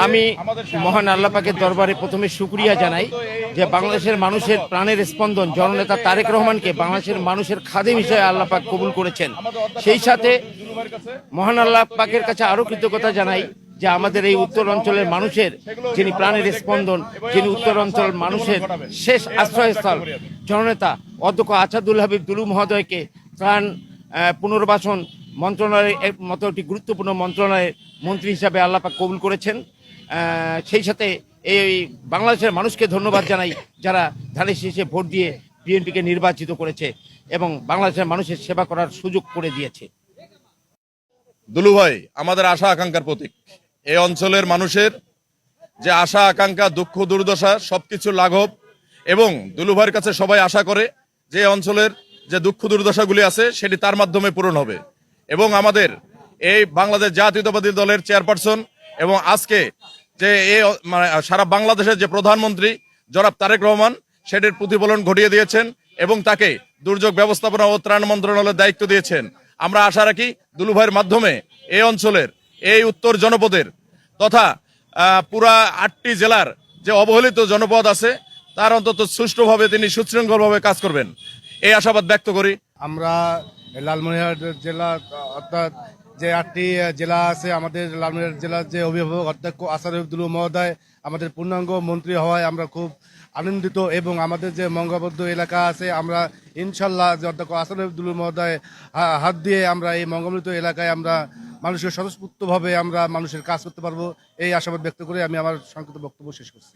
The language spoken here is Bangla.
আমি মহান আল্লাহ পাকের দরবারে প্রথমে শুকরিয়া জানাই যে বাংলাদেশের মানুষের প্রাণের স্পন্দন জননেতা তারেক রহমানকে বাংলাদেশের মানুষের খাদেম হিসেবে আল্লাহ পাক কবুল করেছেন। সেই সাথে মহান আল্লাহ পাকের কাছে আরো কৃতজ্ঞতা জানাই যে আমাদের এই উত্তর অঞ্চলের মানুষের যিনি প্রাণের স্পন্দন, যিনি উত্তর অঞ্চল মানুষের শেষ আশ্রয়স্থল জননেতা অধ্যক্ষ আসাদুল হাবিব দুলু মহোদয়কে ত্রাণ পুনর্বাসন মন্ত্রণালয়ের মতো একটি গুরুত্বপূর্ণ মন্ত্রণালয়ের মন্ত্রী হিসাবে আল্লাহ পাক কবুল করেছেন। সেই সাথে এই বাংলাদেশের মানুষকে ধন্যবাদ জানাই যারা ধানের শীষে ভোট দিয়ে বিএনপিকে নির্বাচিত করেছে এবং বাংলাদেশের মানুষের সেবা করার সুযোগ করে দিয়েছে। দুলু ভাই আমাদের আশা আকাঙ্ক্ষার প্রতীক। এই অঞ্চলের মানুষের যে আশা আকাঙ্ক্ষা, দুঃখ দুর্দশা সবকিছু লাঘব, এবং দুলু ভাইয়ের কাছে সবাই আশা করে যে অঞ্চলের যে দুঃখ দুর্দশাগুলি আছে সেটি তার মাধ্যমে পূরণ হবে। এবং আমাদের এই বাংলাদেশ জাতীয়তাবাদী দলের চেয়ারপারসন এবং আজকে যে মানে সারা বাংলাদেশের যে প্রধানমন্ত্রী জনাব তারেক রহমান সেটির প্রতিফলন ঘটিয়ে দিয়েছেন এবং তাকে দুর্যোগ ব্যবস্থাপনা ও ত্রাণ মন্ত্রণালয়ের দায়িত্ব দিয়েছেন। আমরা আশা রাখি দুলু ভাইয়ের মাধ্যমে এই অঞ্চলের, এই উত্তর জনপদের তথা পুরা 8টি জেলার যে অবহেলিত জনপদ আছে তার অন্তত সুষ্ঠুভাবে তিনি সুশৃঙ্খলভাবে কাজ করবেন, এই আশাবাদ ব্যক্ত করি। আমরা লালমনিরহাট জেলা অর্থাৎ যে 8টি জেলা আছে, আমাদের লালমনিরহাট জেলার যে অভিভাবক অধ্যক্ষ আসাদুল দুলু মহোদয় আমাদের পূর্ণাঙ্গ মন্ত্রী হওয়ায় আমরা খুব আনন্দিত। এবং আমাদের যে মঙ্গবদ্ধ এলাকা আছে, আমরা ইনশাল্লাহ যে অধ্যক্ষ আসাদুল দুলু মহোদয় হাত দিয়ে আমরা এই মঙ্গবদ্ধ এলাকায় আমরা মানুষের স্বতঃস্ফূর্তভাবে আমরা মানুষের কাজ করতে পারবো, এই আশাবাদ ব্যক্ত করে আমি আমার সংক্ষিপ্ত বক্তব্য শেষ করছি।